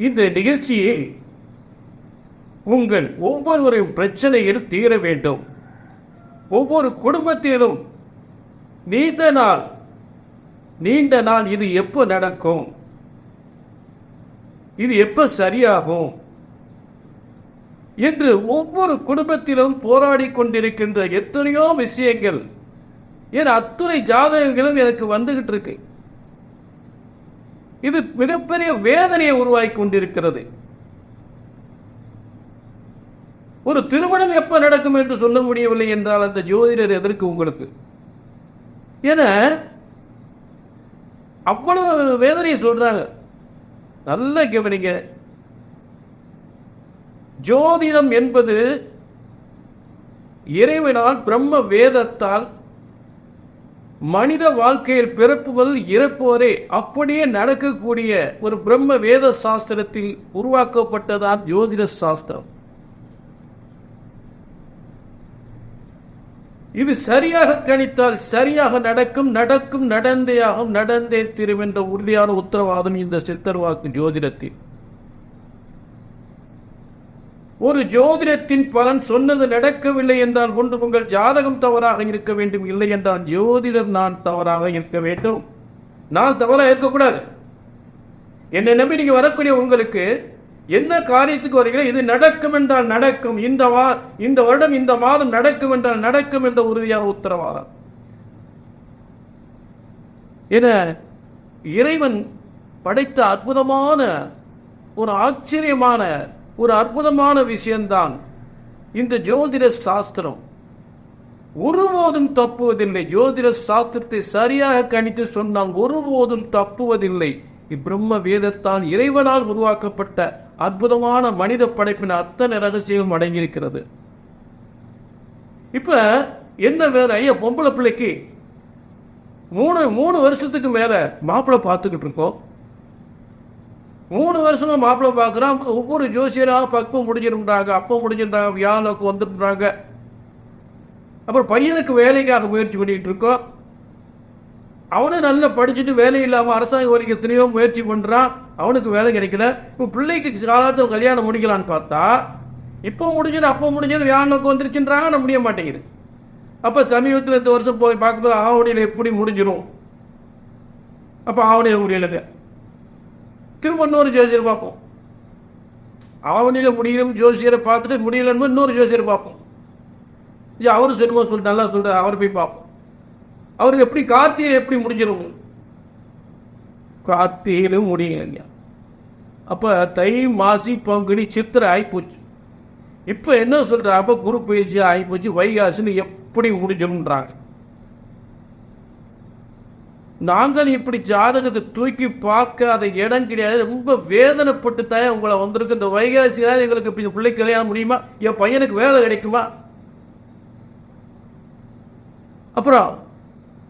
இந்த நிகழ்ச்சியை உங்கள் ஒவ்வொருவரின் பிரச்சனையில் தீர வேண்டும். ஒவ்வொரு குடும்பத்திலும் நீண்ட நாள் இது எப்போ நடக்கும், இது எப்போ சரியாகும் என்று ஒவ்வொரு குடும்பத்திலும் போராடி கொண்டிருக்கின்ற எத்தனையோ விஷயங்கள், என் அத்துணை ஜாதகங்களும் எனக்கு வந்துகிட்டு இருக்கு. இது மிகப்பெரிய வேதனையை உருவாக்கி கொண்டிருக்கிறது. ஒரு திருமணம் எப்ப நடக்கும் என்று சொல்ல முடியவில்லை என்றால் அந்த ஜோதிடர் எதற்கு உங்களுக்கு? என அவ்வளவு வேதனையை சொல்றாங்க. நல்ல கவனிங்க. ஜோதிடம் என்பது இறைவனால் பிரம்ம வேதத்தால் மனித வாழ்க்கையில் பிறப்புவது இறப்பு வரை அப்படியே நடக்கக்கூடிய ஒரு பிரம்ம வேத சாஸ்திரத்தில் உருவாக்கப்பட்டதான் ஜோதிட சாஸ்திரம். இது சரியாக கணித்தால் சரியாக நடக்கும், நடந்தே தீரும் என்ற உறுதியான உத்தரவாதம் இந்த சித்தர் வாக்கு ஜோதிடத்தில். ஒரு ஜோதிடத்தின் பலன் சொன்னது நடக்கவில்லை என்றால் ஒன்று உங்கள் ஜாதகம் தவறாக இருக்க வேண்டும், இல்லை என்றால் ஜோதிடர் நான் தவறாக இருக்க வேண்டும். நான் தவறாக இருக்கக்கூடாது. என்னை நம்பி நீங்க வரக்கூடிய உங்களுக்கு என்ன காரியத்துக்கு வருகிறேன், இது நடக்கும் என்றால் நடக்கும், இந்த வருடம் இந்த மாதம் நடக்கும் என்றால் நடக்கும் என்ற உறுதியான உத்தரவாதம். என இறைவன் படைத்த அற்புதமான ஒரு ஆச்சரியமான ஒரு அற்புதமான விஷயம்தான் இந்த ஜோதிட சாஸ்திரம். ஒருபோதும் தப்புவதில்லை. ஜோதிட சாஸ்திரத்தை சரியாக கணித்து சொன்னால் ஒருபோதும் தப்புவதில்லை. இப்பிரம்ம வேதத்தால் இறைவனால் உருவாக்கப்பட்ட அற்புதமான மனித படைப்பின் அத்தனை ரகசியம் அடங்கியிருக்கிறது. இப்ப என்ன வேற, ஐயா பொம்பளை பிள்ளைக்கு மூணு வருஷத்துக்கு மேல மாப்பிள்ளை பார்த்துக்கிட்டு இருக்கோம். 3 வருஷமா மாப்பிள்ளை பார்க்குறான். ஒவ்வொரு ஜோசியராக பக்குவம் முடிஞ்சிருந்தாங்க, அப்போ முடிஞ்சிருந்தாங்க, வியாழனுக்கு வந்துருந்தாங்க. அப்புறம் பையனுக்கு வேலைக்காக முயற்சி பண்ணிட்டு இருக்கோம். அவனும் நல்லா படிச்சுட்டு வேலை இல்லாமல் அரசாங்க வேலைக்கு எத்தனையோ முயற்சி பண்ணுறான், அவனுக்கு வேலை கிடைக்கல. இப்போ பிள்ளைக்கு காலத்தில் கல்யாணம் முடிக்கலான்னு பார்த்தா இப்போ முடிஞ்சது அப்போ முடிஞ்சது வியாழனுக்கு வந்துருச்சுன்றாங்க, நான் முடிய மாட்டேங்குது. அப்போ சமீபத்தில் இந்த வருஷம் போய் பார்க்கும்போது ஆவணியில் எப்படி முடிஞ்சிடும், அப்போ ஆவணியில் முடியலை. திரும்ப இன்னொரு ஜோசியரை பார்ப்போம். ஆவணியில் முடியணும் ஜோசியரை பார்த்துட்டு முடியலன்னு இன்னொரு ஜோசியரை பார்ப்போம். அவரு சொல்லுவோம் சொல்லிட்டு நல்லா சொல்ற, அவர் போய் பார்ப்போம். அவருக்கு எப்படி கார்த்திகை எப்படி முடிஞ்சிடும், கார்த்திகையிலும் முடியல. அப்ப தை மாசி பங்குனி சித்திரை ஆகிப்போச்சு. இப்ப என்ன சொல்ற, அப்ப குரு பயிற்சி ஆகிப்போச்சு, வைகாசின்னு எப்படி முடிஞ்சிடும்ன்றாங்க. நாங்கள் இப்படி ஜாதகத்தை தூக்கி பார்க்க அதை இடம் கிடையாது. ரொம்ப வேதனைப்பட்டு தான் உங்களை வந்திருக்கு. இந்த வைகாசியாவது எங்களுக்கு பிள்ளை கல்யாணம் முடியுமா, என் பையனுக்கு வேலை கிடைக்குமா? அப்புறம்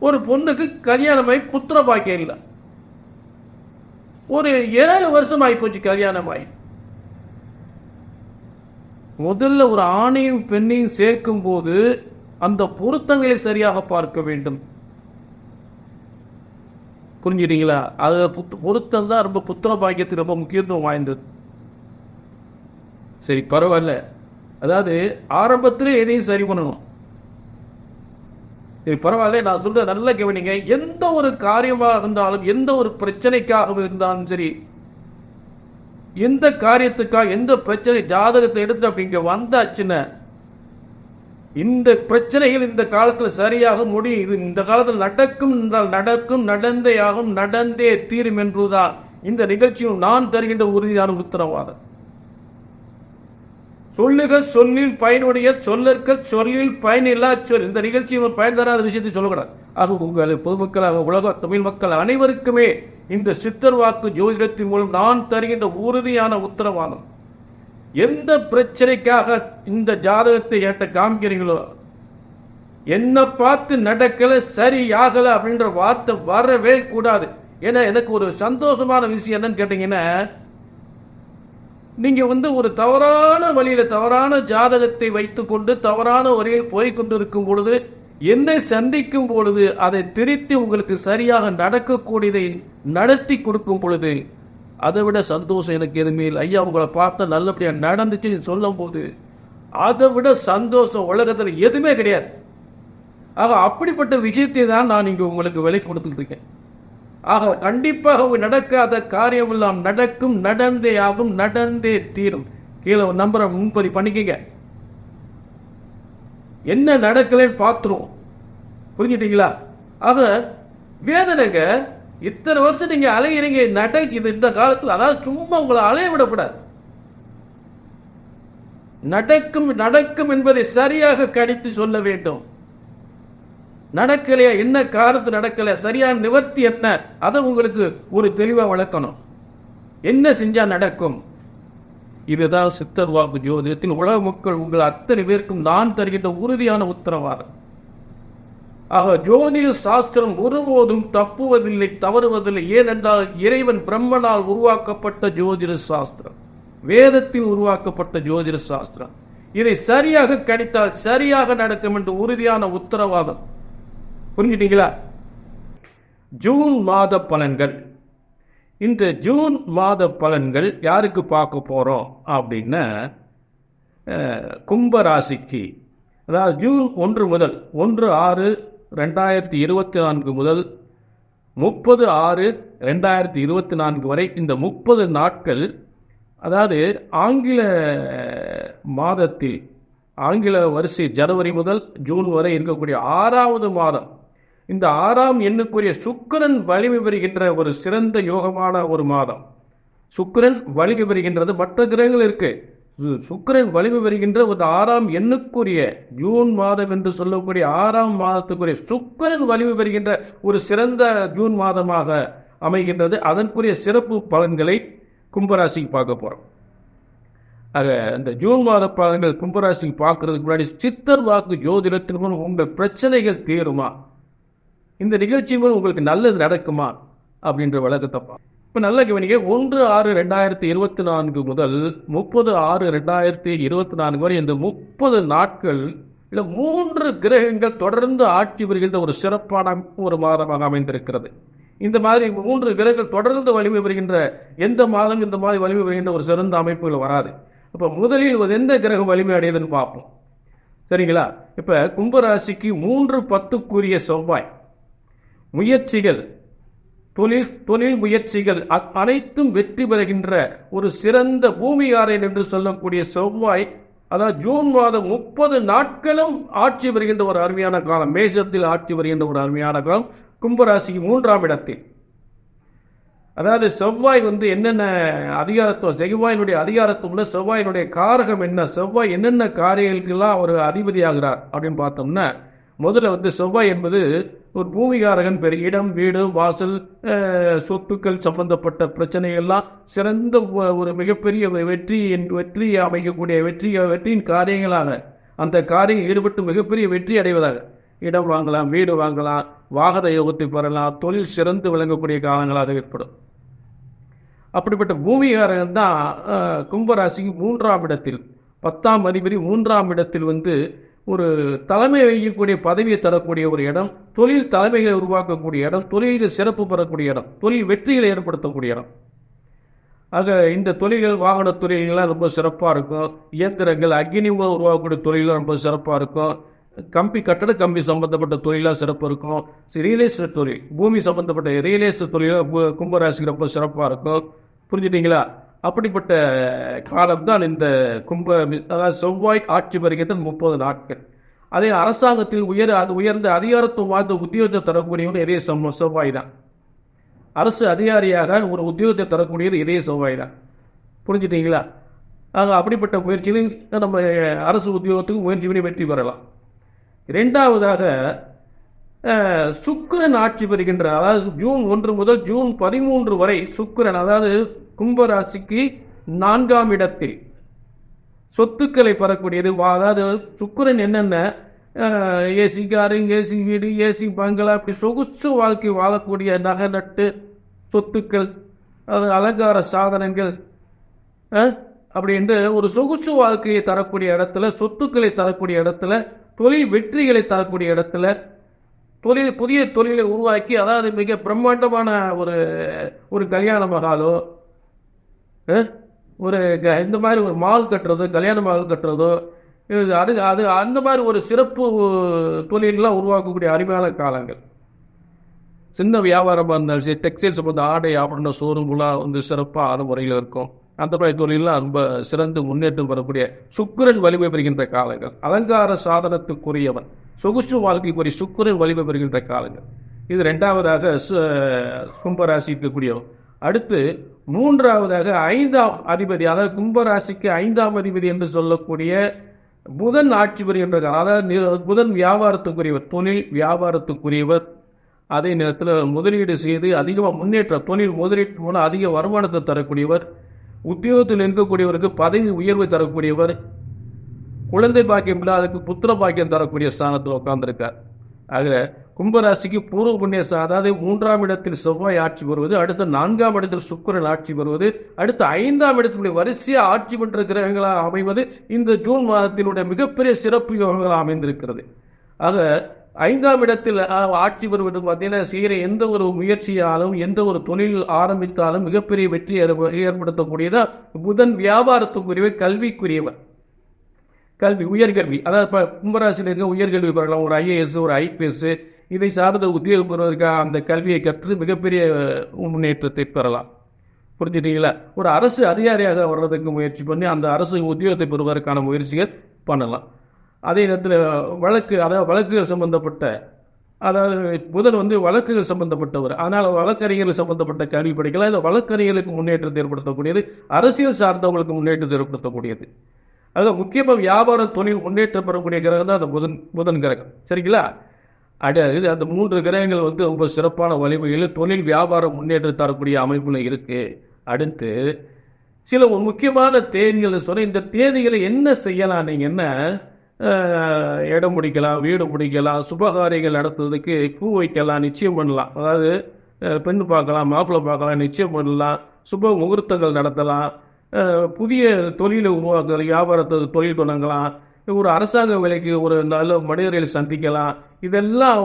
ஒரு பொண்ணுக்கு கல்யாணமாய் புத்திர பாக்கியம் இல்லை. ஒரு 7 வருஷம் ஆகிப்போச்சு கல்யாணமாய். முதல்ல ஒரு ஆணையும் பெண்ணையும் சேர்க்கும் போது அந்த பொருத்தங்களை சரியாக பார்க்க வேண்டும். புரிஞ்சுட்டீங்களா? அது பொருத்தம் தான் ரொம்ப புத்திர பாக்கியத்துக்கு ரொம்ப முக்கியத்துவம் வாய்ந்தது. சரி பரவாயில்ல, அதாவது ஆரம்பத்திலே எதையும் சரி பண்ணணும். சரி பரவாயில்ல, நான் சொல்ற நல்ல கவனிங்க. எந்த ஒரு காரியமாக இருந்தாலும், எந்த ஒரு பிரச்சனைக்காக இருந்தாலும் சரி, எந்த காரியத்துக்காக எந்த பிரச்சனை ஜாதகத்தை எடுத்து அப்படிங்க வந்தாச்சுன்னா இந்த பிரச்சனைகள் இந்த காலத்தில் சரியாக முடியும், இது இந்த காலத்தில் நடக்கும் என்றால் நடக்கும், நடந்தே ஆகும், நடந்தே தீரும் என்பதுதான் இந்த நிகழ்ச்சியும் நான் தருகின்ற உறுதியான உத்தரவாதம். சொல்லுக சொல்லில் பயனுடைய, சொல்லற்க சொல்லில் பயனில்லா சொல். இந்த நிகழ்ச்சி பயன் தராத விஷயத்தை சொல்லக்கூடாது. ஆக உங்கள் பொதுமக்களாக உலக தமிழ் மக்கள் அனைவருக்குமே இந்த சித்தர் வாக்கு ஜோதிடத்தின் மூலம் நான் தருகின்ற உறுதியான உத்தரவாதம். எந்த பிரச்சனைக்காக இந்த ஜாதகத்தை ஏற்ற காமிக்கிறீங்களோ, என்ன பார்த்து நடக்கல சரியாகல அப்படின்ற வார்த்தை வரவே கூடாது. ஏன்னா எனக்கு ஒரு சந்தோஷமான விஷயம் என்னன்னு கேட்டீங்கன்னா, நீங்க ஒரு தவறான வழியில தவறான ஜாதகத்தை வைத்துக்கொண்டு தவறான வழியில் போய்கொண்டு இருக்கும் பொழுது, என்னை சந்திக்கும் பொழுது அதை திருத்தி உங்களுக்கு சரியாக நடக்கக்கூடியதை நடத்தி கொடுக்கும் பொழுது அதை விட சந்தோஷம் எனக்கு எதுவுமே இல்லை. ஐயா உங்களை பார்த்தா நல்லபடியாக நடந்துச்சுன்னு சொல்லும் போது அதை விட சந்தோஷம் உலகத்தில் எதுவுமே கிடையாது. ஆக அப்படிப்பட்ட விஷயத்தை தான் நான் இங்கே உங்களுக்கு விலை கொடுத்துட்டு இருக்கேன். ஆக கண்டிப்பாக நடக்காத காரியம் எல்லாம் நடக்கும், நடந்தே ஆகும், நடந்தே தீரும். கீழே ஒரு நம்பரை முன்பதிவு பண்ணிக்கங்க. என்ன நடக்கலன்னு பார்த்துருவோம். புரிஞ்சுட்டீங்களா? ஆக வேதனைங்க இத்தனை வருஷம் நீங்க அலையிறீங்க, இது இந்த காலத்தில், அதாவது சும்மா உங்களை அலைய விடக்கூடாது. நடக்கும் நடக்கும் என்பதை சரியாக கணித்து சொல்ல வேண்டும். நடக்கலையா, என்ன காரணத்து நடக்கல, சரியான நிவர்த்தி என்ன, அதை உங்களுக்கு ஒரு தெளிவா வளர்க்கணும். என்ன செஞ்சா நடக்கும்? இதுதான் சித்தர் வாக்கு ஜோதிடத்தில் உலக மக்கள் உங்கள் அத்தனை பேருக்கும் நான் தருகின்ற உறுதியான உத்தரவாதம். ஆக ஜோதிட சாஸ்திரம் ஒருபோதும் தப்புவதில்லை, தவறுவதில்லை. ஏனென்றால் இறைவன் பிரம்மனால் உருவாக்கப்பட்ட ஜோதிட சாஸ்திரம், வேதத்தில் உருவாக்கப்பட்ட ஜோதிட சாஸ்திரம். இதை சரியாக கணித்தால் சரியாக நடக்கும் என்று உறுதியான உத்தரவாதம். புரிஞ்சுட்டீங்களா? ஜூன் மாத பலன்கள். இந்த ஜூன் மாத பலன்கள் யாருக்கு பார்க்க போறோம் அப்படின்னா, கும்பராசிக்கு. அதாவது ஜூன் 1 முதல் 1/6/2024 முதல் 30/6/2024 வரை இந்த 30 நாட்கள், அதாவது ஆங்கில மாதத்தில், ஆங்கில வரிசை ஜனவரி முதல் ஜூன் வரை இருக்கக்கூடிய 6வது மாதம். இந்த 6ஆம் எண்ணுக்குரிய சுக்கிரன் வலிமை பெறுகின்ற ஒரு சிறந்த யோகமான ஒரு மாதம். சுக்கிரன் வலிமை பெறுகின்றது, மற்ற கிரகங்கள் இருக்கு. சுக்கிரன் வலிமை பெறுகின்ற ஒரு 6ஆம் எண்ணுக்குரிய ஜூன் மாதம் என்று சொல்லக்கூடிய 6ஆம் மாதத்துக்குரிய சுக்கிரன் வலிமை பெறுகின்ற ஒரு சிறந்த ஜூன் மாதமாக அமைகின்றது. அதற்குரிய சிறப்பு பலன்களை கும்பராசிக்கு பார்க்க போறோம். ஆக இந்த ஜூன் மாத பலன்கள் கும்பராசிக்கு பார்க்கறதுக்கு முன்னாடி சித்தர் வாக்கு ஜோதிடத்தின் மூலம் உங்கள் பிரச்சனைகள் தீருமா, இந்த நிகழ்ச்சி மூலம் உங்களுக்கு நல்லது நடக்குமா அப்படின்ற விளக்கத்தை இப்போ நல்ல கவனிக்க. 1/6/2024 முதல் 30/6/2024 வரை இந்த 30 நாட்கள் 3 கிரகங்கள் தொடர்ந்து ஆட்சி வருகின்ற ஒரு சிறப்பான ஒரு மாதமாக அமைந்திருக்கிறது. இந்த மாதிரி 3 கிரகங்கள் தொடர்ந்து வலிமை பெறுகின்ற எந்த மாதம் இந்த மாதிரி வலிமை பெறுகின்ற ஒரு சிறந்த அமைப்புகள் வராது. இப்போ முதலில் எந்த கிரகம் வலிமை அடையுதுன்னு பார்ப்போம். சரிங்களா? இப்போ கும்பராசிக்கு 3/10க்குரிய செவ்வாய். முயற்சிகள், தொழில் முயற்சிகள் அனைத்தும் வெற்றி பெறுகின்ற ஒரு சிறந்த பூமிகாரன் என்று சொல்லக்கூடிய செவ்வாய், அதாவது ஜூன் மாதம் 30 நாட்களும் ஆட்சி வருகின்ற ஒரு அருமையான காலம். மேஷத்தில் ஆட்சி வருகின்ற ஒரு அருமையான காலம் கும்பராசிக்கு 3ஆம் இடத்தில். அதாவது செவ்வாய் என்னென்ன அதிகாரத்துவம், செவ்வாயினுடைய அதிகாரத்துவம்ல செவ்வாயினுடைய காரகம் என்ன, செவ்வாய் என்னென்ன காரியங்களுக்கெல்லாம் ஒரு அதிபதியாகிறார் அப்படின்னு பார்த்தோம்னா, முதல்ல செவ்வாய் என்பது ஒரு பூமிகாரகன். பெரிய இடம், வீடு, வாசல், சொத்துக்கள் சம்பந்தப்பட்ட பிரச்சனைகள்லாம் சிறந்த ஒரு மிகப்பெரிய வெற்றி அமைக்கக்கூடிய வெற்றியின் காரியங்களாக அந்த காரியம் ஈடுபட்டு மிகப்பெரிய வெற்றி அடைவதாக, இடம் வாங்கலாம், வீடு வாங்கலாம், வாகன யோகத்தை பெறலாம், தொழில் சிறந்து விளங்கக்கூடிய காலங்களாக ஏற்படும். அப்படிப்பட்ட பூமிகாரகன் தான் கும்பராசிக்கு 3ஆம் இடத்தில், 10ஆம் அதிபதி 3ஆம் இடத்தில் ஒரு தலைமை வகிக்கக்கூடிய பதவியை தரக்கூடிய ஒரு இடம், தொழில் தலைமைகளை உருவாக்கக்கூடிய இடம், தொழிலில் சிறப்பு பெறக்கூடிய இடம், தொழில் வெற்றிகளை ஏற்படுத்தக்கூடிய இடம். ஆக இந்த தொழில்கள், வாகன தொழில்கள்லாம் ரொம்ப சிறப்பாக இருக்கும். இயந்திரங்கள், அக்னி உருவாக்கக்கூடிய தொழில்கள் ரொம்ப சிறப்பாக இருக்கும். கட்டட கம்பி சம்பந்தப்பட்ட தொழிலாக சிறப்பு இருக்கும். ரியல் எஸ்டேட் தொழில், பூமி சம்பந்தப்பட்ட ரியல் எஸ்டேட் தொழிலாக கும்பராசிக்கு ரொம்ப சிறப்பாக இருக்கும். புரிஞ்சுட்டீங்களா? அப்படிப்பட்ட காலம் தான் இந்த அதாவது செவ்வாய் ஆட்சி பெறுகின்ற 30 நாட்கள். அதே அரசாங்கத்தில் உயர்ந்த அதிகாரத்துவம் வாய்ந்த உத்தியோகத்தை தரக்கூடியவர் இதே செவ்வாய் தான். அரசு அதிகாரியாக ஒரு உத்தியோகத்தை தரக்கூடியது இதே செவ்வாய் தான். புரிஞ்சுட்டீங்களா? அப்படிப்பட்ட முயற்சியில் நம்ம அரசு உத்தியோகத்துக்கு முயற்சி பண்ணி வெற்றி பெறலாம். இரண்டாவதாக சுக்கிரன் ஆட்சி பெறுகின்ற, அதாவது ஜூன் 1 முதல் ஜூன் 13 வரை சுக்கிரன், அதாவது கும்பராசிக்கு 4ஆம் இடத்தில் சொத்துக்களை பெறக்கூடியது. அதாவது சுக்கிரன் என்னென்ன ஏசி காரு, ஏசி வீடு, ஏசி பங்களா, இப்படி சொகுசு வாழ்க்கை வாழக்கூடிய நகை நட்டு சொத்துக்கள், அது அலங்கார சாதனங்கள், அப்படி என்று ஒரு சொகுசு வாழ்க்கையை தரக்கூடிய இடத்துல, சொத்துக்களை தரக்கூடிய இடத்துல, தொழில் வெற்றிகளை தரக்கூடிய இடத்துல, புதிய தொழிலை உருவாக்கி, அதாவது மிக பிரம்மாண்டமான ஒரு கல்யாண மகாலோ ஒரு இந்த மாதிரி ஒரு மால் கட்டுறதோ, கல்யாண மால் கட்டுறதோ, அது அந்த மாதிரி ஒரு சிறப்பு தொழிலெலாம் உருவாக்கக்கூடிய அருமையான காலங்கள். சின்ன வியாபாரமாக இருந்தாலும் சரி, டெக்ஸ்டைல் சம்பந்த ஆடை ஆபரண ஷோரூம்லாம் சிறப்பான முறையில் இருக்கும். அந்த மாதிரி தொழிலெலாம் ரொம்ப சிறந்து முன்னேற்றம் பெறக்கூடிய சுக்கிரன் வலிமை பெறுகின்ற காலங்கள். அலங்கார சாதனத்துக்குரியவன், சொகுசு வாழ்க்கைக்குரிய சுக்கிரன் வலிமை பெறுகின்ற காலங்கள். இது 2வதாக கும்பராசி இருக்கக்கூடியவன். அடுத்து 3வதாக 5ஆம் அதிபதி, அதாவது கும்பராசிக்கு 5ஆம் அதிபதி என்று சொல்லக்கூடிய புதன் ஆட்சி பெறுகின்ற காலம். அதாவது புதன் வியாபாரத்துக்குரியவர், தொழில் வியாபாரத்துக்குரியவர். அதே நேரத்தில் முதலீடு செய்து அதிகமாக முன்னேற்றம், தொழில் முதலீட்டு மூலம் அதிக வருமானத்தை தரக்கூடியவர். உத்தியோகத்தில் இருக்கக்கூடியவருக்கு பதவி உயர்வை தரக்கூடியவர். குழந்தை பாக்கியம் இல்லாததுக்கு புத்திர பாக்கியம் தரக்கூடிய ஸ்தானத்தில் உட்கார்ந்துருக்கார். ஆக கும்பராசிக்கு பூர்வ புண்ணிய, அதாவது 3ஆம் இடத்தில் செவ்வாய் ஆட்சி பெறுவது, அடுத்த 4ஆம் இடத்தில் சுக்கிரன் ஆட்சி பெறுவது, அடுத்த 5ஆம் இடத்தினுடைய வரிசையாக ஆட்சி பெற்ற கிரகங்களாக அமைவது இந்த ஜூன் மாதத்தினுடைய மிகப்பெரிய சிறப்பு யோகங்களாக அமைந்திருக்கிறது. ஆக 5ஆம் இடத்தில் ஆட்சி பெறுவது பார்த்தீங்கன்னா, செய்கிற எந்த ஒரு முயற்சியாலும் எந்த ஒரு தொழில் ஆரம்பித்தாலும் மிகப்பெரிய வெற்றி ஏற்படுத்தக்கூடியதா புதன். வியாபாரத்துக்குரியவர், கல்விக்குரியவர், கல்வி உயர்கல்வி. அதாவது இப்போ கும்பராசியில் இருக்க உயர்கல்வி பெறலாம். ஒரு IAS, ஒரு IPS, இதை சார்ந்த உத்தியோகம் பெறுவதற்காக அந்த கல்வியை கற்று மிகப்பெரிய முன்னேற்றத்தை பெறலாம். புரிஞ்சுட்டீங்களா? ஒரு அரசு அதிகாரியாக வர்றதுக்கு முயற்சி பண்ணி அந்த அரசு உத்தியோகத்தை பெறுவதற்கான முயற்சிகள் பண்ணலாம். அதே நேரத்தில் அதாவது வழக்குகள் சம்பந்தப்பட்ட, அதாவது புதன் வழக்குகள் சம்பந்தப்பட்டவர், அதனால் வழக்கறிஞர்கள் சம்பந்தப்பட்ட கல்வி படிக்கலாம். இந்த வழக்கறிஞர்களுக்கு முன்னேற்றத்தை ஏற்படுத்தக்கூடியது, அரசியல் சார்ந்தவர்களுக்கு முன்னேற்றத்தை ஏற்படுத்தக்கூடியது. அதாவது முக்கியமாக வியாபாரம் தொழில் முன்னேற்றம் பெறக்கூடிய கிரகம் தான் அந்த புதன் கிரகம். சரிங்களா? அடுத்து அந்த 3 கிரகங்கள் ரொம்ப சிறப்பான வலிமையில் தொழில் வியாபாரம் முன்னேற்றம் தரக்கூடிய அமைப்பில் இருக்குது. அடுத்து சில முக்கியமான தேதிகள் சொல்ல, இந்த தேதிகளை என்ன செய்யலாம்? நீங்கள் என்ன இடம் முடிக்கலாம், வீடு முடிக்கலாம், சுபகாரியங்கள் நடத்துறதுக்கு பூ வைக்கலாம், நிச்சயம் பண்ணலாம். அதாவது பெண்ணு பார்க்கலாம், மாப்பிள்ளை பார்க்கலாம், நிச்சயம் பண்ணலாம், சுப முகூர்த்தங்கள் நடத்தலாம், புதிய தொழிலை உருவாக்குறது, வியாபாரத்தை தொழில் தொடங்கலாம், ஒரு அரசாங்க வேலைக்கு ஒரு நல்ல மனிதர்களை சந்திக்கலாம். இதெல்லாம்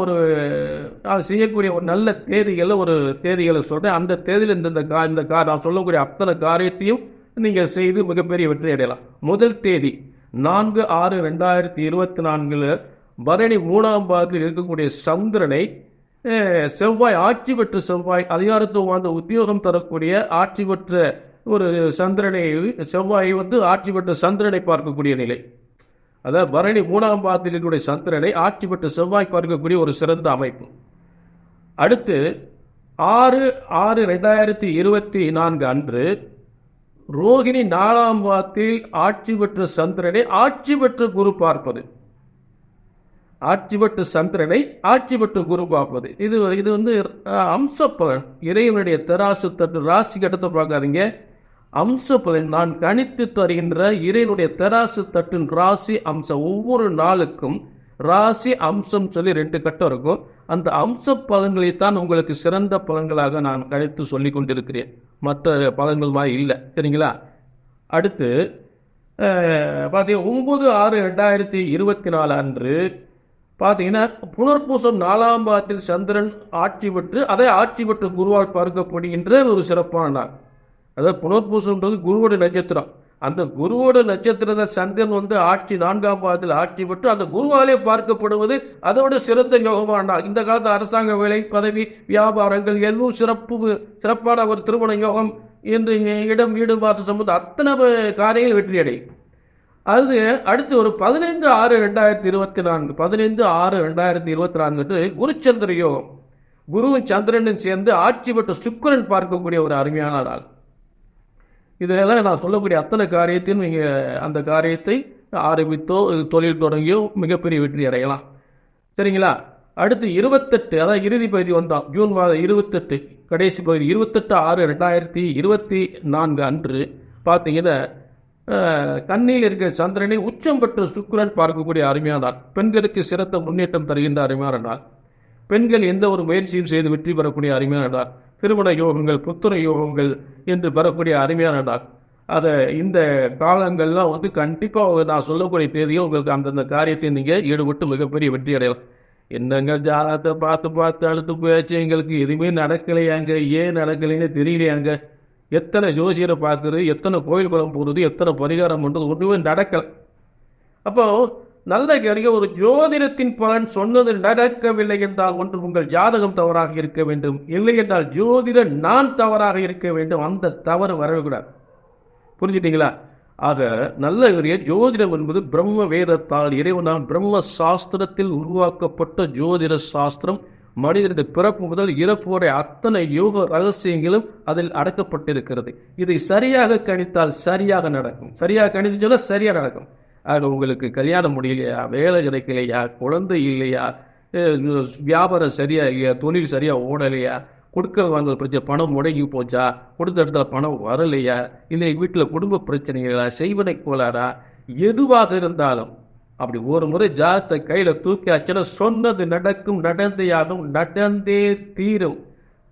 அது செய்யக்கூடிய ஒரு நல்ல தேதிகளை சொல்கிறேன். அந்த தேதியில் இந்த நான் சொல்லக்கூடிய அத்தனை காரியத்தையும் நீங்கள் செய்து மிகப்பெரிய வெற்றி அடையலாம். முதல் தேதி 4/6/2024 பரணி 3ஆம் பாதத்தில் இருக்கக்கூடிய சந்திரனை செவ்வாய், ஆட்சி பெற்ற செவ்வாய், அதிகாரத்துவம் வாழ்ந்த உத்தியோகம் தரக்கூடிய ஆட்சி பெற்ற ஒரு சந்திரனை, செவ்வாய் ஆட்சி பெற்ற சந்திரனை பார்க்கக்கூடிய நிலை. அதாவது பரணி 3ஆம் பாதத்தில் இருக்கக்கூடிய சந்திரனை ஆட்சி பெற்ற செவ்வாய் பார்க்கக்கூடிய ஒரு சிறந்த அமைப்பு. அடுத்து 6/6/2024 அன்று ரோகிணி 4ஆம் பாதத்தில் ஆட்சி பெற்ற சந்திரனை ஆட்சி பெற்ற குரு பார்ப்பது. ஆட்சி பெற்ற சந்திரனை ஆட்சி பெற்ற குரு பார்ப்பது. இது அம்சப்பலன். இறைவனுடைய தராசு தட்டு, ராசி கட்டத்தை பார்க்காதீங்க, அம்சப்பலன். நான் கணித்து தருகின்ற இறைவனுடைய தராசு தட்டின் ராசி அம்சம். ஒவ்வொரு நாளுக்கும் ராசி அம்சம் சொல்லி 2 கட்டம் இருக்கும். அந்த அம்ச பலன்களைத்தான் உங்களுக்கு சிறந்த பலன்களாக நான் கணித்து சொல்லி கொண்டிருக்கிறேன். மற்ற பலன்கள் மாதிரி இல்லை. சரிங்களா? அடுத்து பார்த்தீங்கன்னா 9/6/2024 அன்று பார்த்தீங்கன்னா புனர்பூசம் 4ஆம் பாதத்தில் சந்திரன் ஆட்சி பெற்று அதை ஆட்சி பெற்று குருவால் பார்க்கப்படுகின்ற ஒரு சிறப்பான நாள். அதாவது புனர்பூசம்ன்றது குருவோட நட்சத்திரம். அந்த குருவோட நட்சத்திரத்தை சந்திரன் ஆட்சி 4ஆம் பாதத்தில் ஆட்சி பெற்று அந்த குருவாலே பார்க்கப்படுவது அதோட சிறந்த யோகமான நாள். இந்த காலத்து அரசாங்க வேலை, பதவி, வியாபாரங்கள் எல்லாம் சிறப்பான ஒரு திருமண யோகம் என்று இடம், வீடு பார்த்து சம்பந்த அத்தனை காரியங்கள் வெற்றி அடையும். அடுத்து ஒரு 15/6/2024 15/6/2024 குருச்சந்திர யோகம். குருவும் சந்திரனும் சேர்ந்து ஆட்சி பெற்ற சுக்கிரன் பார்க்கக்கூடிய ஒரு அருமையான நாள். இதெல்லாம் நான் சொல்லக்கூடிய அத்தனை காரியத்தையும் நீங்கள் அந்த காரியத்தை ஆரம்பித்தோ தொழில் தொடங்கியோ மிகப்பெரிய வெற்றி அடையலாம். சரிங்களா? அடுத்து 28, அதாவது இறுதி பகுதி வந்தோம். ஜூன் மாதம் 28 கடைசி பகுதி 28/6/2024 அன்று பார்த்தீங்கன்னா கண்ணியில் இருக்கிற சந்திரனை உச்சம் பெற்ற சுக்கிரன் பார்க்கக்கூடிய அருமையான நாள். பெண்களுக்கு சிறந்த முன்னேற்றம் தருகின்ற அருமையான நாள். பெண்கள் எந்த ஒரு முயற்சியும் செய்து வெற்றி பெறக்கூடிய அருமையான நாள். திருமண யோகங்கள், புத்திர யோகங்கள் என்று பெறக்கூடிய அருமையான நாள். அதை இந்த காலங்கள்லாம் கண்டிப்பாக நான் சொல்லக்கூடிய தேதியும் உங்களுக்கு அந்தந்த காரியத்தை நீங்கள் ஈடுபட்டு மிகப்பெரிய வெற்றி அடையலாம். என்னங்க ஜாதகத்தை பார்த்து அழுத்து போயாச்சு, எங்களுக்கு எதுவுமே நடக்கலையாங்க, ஏன் நடக்கலைன்னு தெரியலையாங்க எத்தனை ஜோசியரை பார்க்குறது, எத்தனை கோயில் குளம் போகிறது, எத்தனை பரிகாரம் பண்ணுறது, ஒன்றுமே நடக்கலை. அப்போ நல்ல கேள்வி, ஒரு ஜோதிடத்தின் பலன் சொன்னது நடக்கவில்லை என்றால் ஒன்று உங்கள் ஜாதகம் தவறாக இருக்க வேண்டும், இல்லை என்றால் ஜோதிட நான் தவறாக இருக்க வேண்டும். அந்த தவறு வரவே கூடாது. புரிஞ்சுட்டீங்களா? ஆக நல்ல ஜோதிடம் என்பது பிரம்ம வேதத்தால் இறைவனால் பிரம்ம சாஸ்திரத்தில் உருவாக்கப்பட்ட ஜோதிட சாஸ்திரம். மனிதனுடைய பிறப்பு முதல் இறப்பு வரை அத்தனை யோக ரகசியங்களும் அதில் அடக்கப்பட்டிருக்கிறது. இதை சரியாக கணித்தால் சரியாக நடக்கும். சரியாக கணிச்சுன்னா சரியாக நடக்கும். ஆக உங்களுக்கு கல்யாணம் முடியலையா, வேலை கிடைக்கலையா, குழந்தை இல்லையா, வியாபாரம் சரியா இல்லையா, தொழில் சரியா ஓடலையா, கொடுக்க வாங்கல் பிரச்சனை, பணம் முடங்கி போச்சா, கொடுத்த இடத்துல பணம் வரலையா, இல்லை வீட்டில் குடும்ப பிரச்சனைகளா, செய்வனை கோளாறா, எதுவாக இருந்தாலும் அப்படி ஒரு முறை ஜாதகத்தை கையில் தூக்கி ஆச்சுன்னா சொன்னது நடக்கும், நடந்தேயாகும், நடந்தே தீரும்.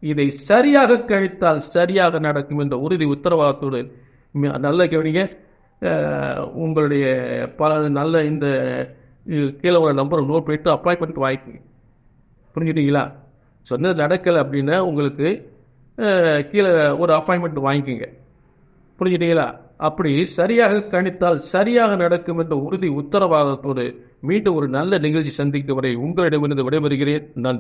இதை சரியாக கழித்தால் சரியாக நடக்கும் என்ற உறுதி உத்தரவாதத்தோடு நல்ல கவனிங்க. உங்களுடைய பல நல்ல இந்த கீழே உள்ள நம்பரை நோட் பண்ணிட்டு அப்பாயின்மெண்ட் வாங்கிக்கோங்க. புரிஞ்சுட்டீங்களா? சொன்னது நடக்கலை அப்படின்னா உங்களுக்கு கீழே ஒரு அப்பாயின்மெண்ட் வாங்கிக்கோங்க. புரிஞ்சுட்டீங்களா? அப்படி சரியாக கணித்தால் சரியாக நடக்கும் என்ற உறுதி உத்தரவாதத்தோடு மீண்டும் ஒரு நல்ல நிகழ்ச்சி சந்திக்கும் வரை உங்களிடமிருந்து விடைபெறுகிறேன். நன்றி.